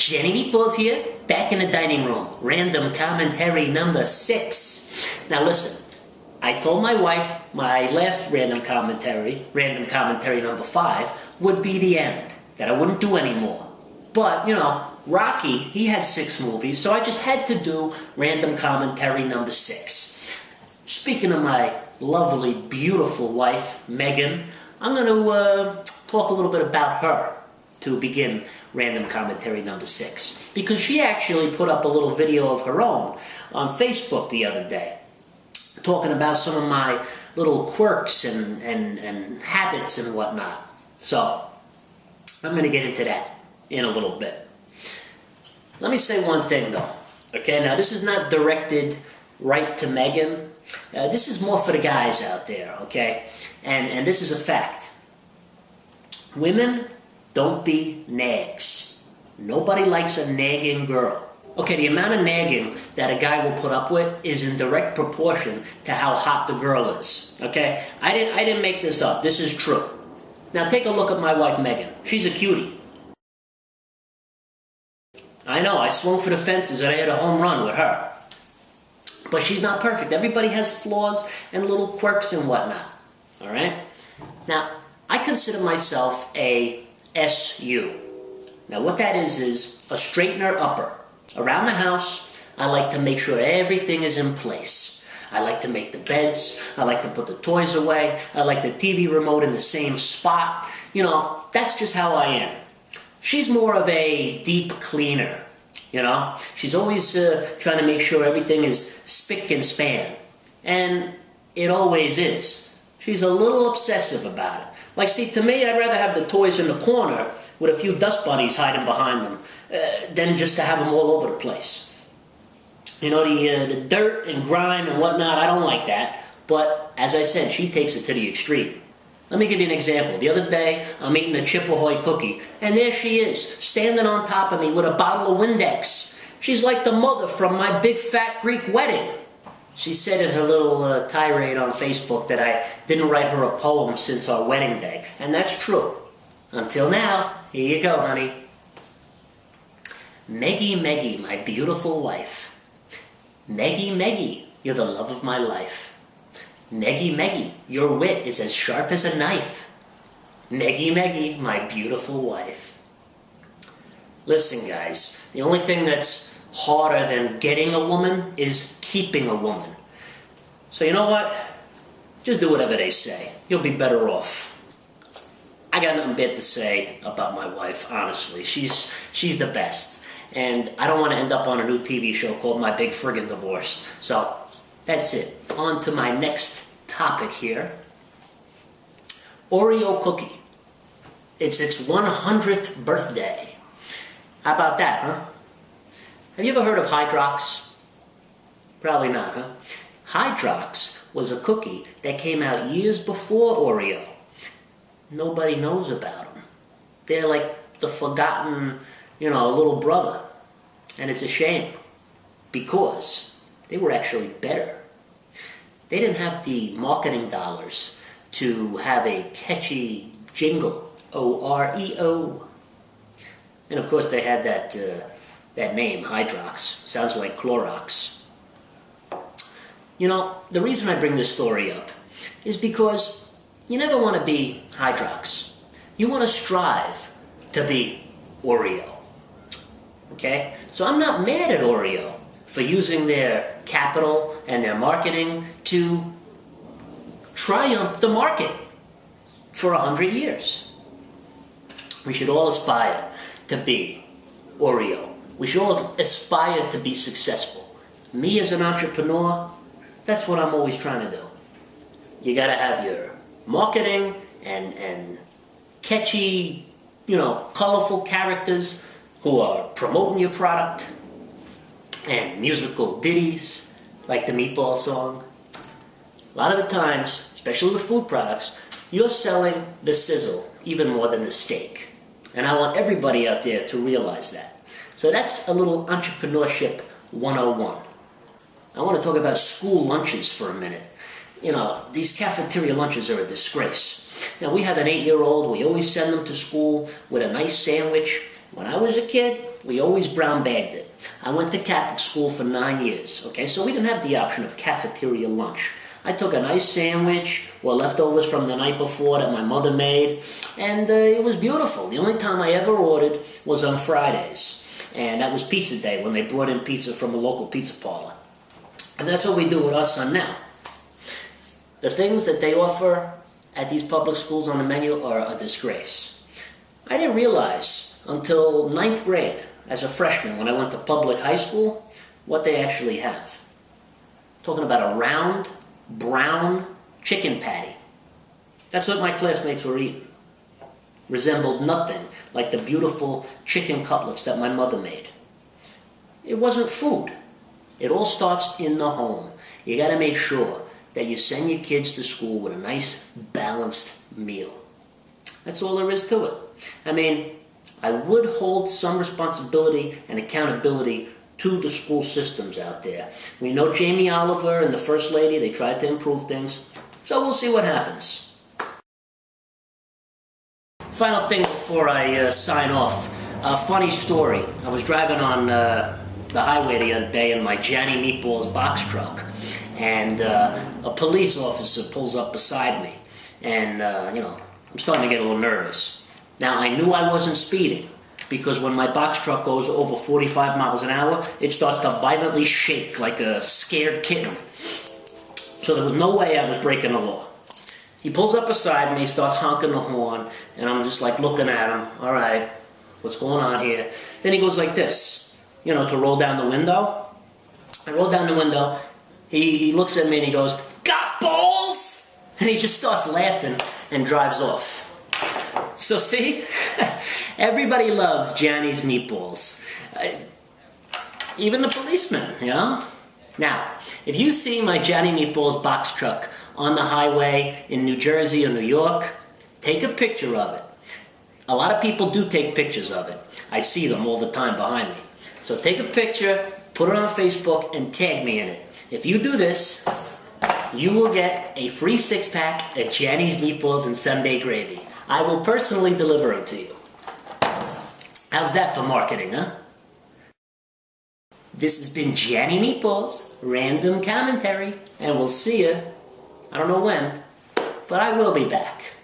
Jenny Meatballs here, back in the dining room. Random commentary number 6. Now listen, I told my wife my last random commentary number 5, would be the end. That I wouldn't do anymore. But, you know, Rocky, he had 6 movies, so I just had to do random commentary number 6. Speaking of my lovely, beautiful wife, Megan, I'm going to talk a little bit about her to begin random commentary number 6. Because she actually put up a little video of her own on Facebook the other day, talking about some of my little quirks and habits and whatnot. So, I'm going to get into that in a little bit. Let me say one thing though. Okay, now this is not directed right to Megan. This is more for the guys out there, okay? And this is a fact. Women, don't be nags. Nobody likes a nagging girl. Okay, the amount of nagging that a guy will put up with is in direct proportion to how hot the girl is. Okay? I didn't make this up. This is true. Now take a look at my wife Megan. She's a cutie. I know, I swung for the fences and I hit a home run with her. But she's not perfect. Everybody has flaws and little quirks and whatnot. Alright? Now, I consider myself a SU. Now what that is a straightener upper. Around the house, I like to make sure everything is in place. I like to make the beds. I like to put the toys away. I like the TV remote in the same spot. You know, that's just how I am. She's more of a deep cleaner, you know. She's always trying to make sure everything is spick and span. And it always is. She's a little obsessive about it. Like, see, to me, I'd rather have the toys in the corner with a few dust bunnies hiding behind them than just to have them all over the place. You know, the dirt and grime and whatnot, I don't like that. But, as I said, she takes it to the extreme. Let me give you an example. The other day, I'm eating a Chip Ahoy cookie, and there she is, standing on top of me with a bottle of Windex. She's like the mother from my big fat Greek wedding. She said in her little tirade on Facebook that I didn't write her a poem since our wedding day, and that's true. Until now, here you go, honey. Meggie, my beautiful wife. Meggie, you're the love of my life. Meggie, your wit is as sharp as a knife. Meggie, my beautiful wife. Listen, guys, the only thing that's harder than getting a woman is keeping a woman. So you know what? Just do whatever they say. You'll be better off. I got nothing bad to say about my wife, honestly. She's the best. And I don't want to end up on a new TV show called My Big Friggin' Divorce. So, that's it. On to my next topic here. Oreo cookie. It's its 100th birthday. How about that, huh? Have you ever heard of Hydrox? Probably not, huh? Hydrox was a cookie that came out years before Oreo. Nobody knows about them. They're like the forgotten, little brother. And it's a shame, because they were actually better. They didn't have the marketing dollars to have a catchy jingle, OREO. And of course they had that name, Hydrox. Sounds like Clorox. You know, the reason I bring this story up is because you never want to be Hydrox. You want to strive to be Oreo. Okay? So I'm not mad at Oreo for using their capital and their marketing to triumph the market for 100 years. We should all aspire to be Oreo. We should all aspire to be successful. Me as an entrepreneur, that's what I'm always trying to do. You gotta have your marketing and catchy, colorful characters who are promoting your product, and musical ditties like the Meatball song. A lot of the times, especially with food products, you're selling the sizzle even more than the steak. And I want everybody out there to realize that. So that's a little entrepreneurship 101. I want to talk about school lunches for a minute. These cafeteria lunches are a disgrace. Now, we have an 8-year-old. We always send them to school with a nice sandwich. When I was a kid, we always brown bagged it. I went to Catholic school for 9 years, okay? So we didn't have the option of cafeteria lunch. I took a nice sandwich or leftovers from the night before that my mother made, and it was beautiful. The only time I ever ordered was on Fridays, and that was pizza day when they brought in pizza from a local pizza parlor. And that's what we do with our son now. The things that they offer at these public schools on the menu are a disgrace. I didn't realize until 9th grade, as a freshman, when I went to public high school, what they actually have. Talking about a round, brown chicken patty. That's what my classmates were eating. Resembled nothing like the beautiful chicken cutlets that my mother made. It wasn't food. It all starts in the home. You gotta make sure that you send your kids to school with a nice, balanced meal. That's all there is to it. I mean, I would hold some responsibility and accountability to the school systems out there. We know Jamie Oliver and the First Lady, they tried to improve things, so we'll see what happens. Final thing before I sign off, a funny story. I was driving on the highway the other day in my Johnny Meatballs box truck, and a police officer pulls up beside me, and I'm starting to get a little nervous. Now, I knew I wasn't speeding, because when my box truck goes over 45 miles an hour, it starts to violently shake like a scared kitten. So there was no way I was breaking the law. He pulls up beside me, starts honking the horn, and I'm just like looking at him. All right, what's going on here? Then he goes like this, to roll down the window. I roll down the window. He looks at me and he goes, "Got balls?" And he just starts laughing and drives off. So see, everybody loves Johnny's Meatballs. Even the policeman, Now, if you see my Johnny Meatballs box truck on the highway in New Jersey or New York, take a picture of it. A lot of people do take pictures of it. I see them all the time behind me. So take a picture, put it on Facebook, and tag me in it. If you do this, you will get a free 6-pack of Johnny's Meatballs and Sunday gravy. I will personally deliver them to you. How's that for marketing, huh? This has been Johnny Meatballs, Random Commentary, and we'll see you, I don't know when, but I will be back.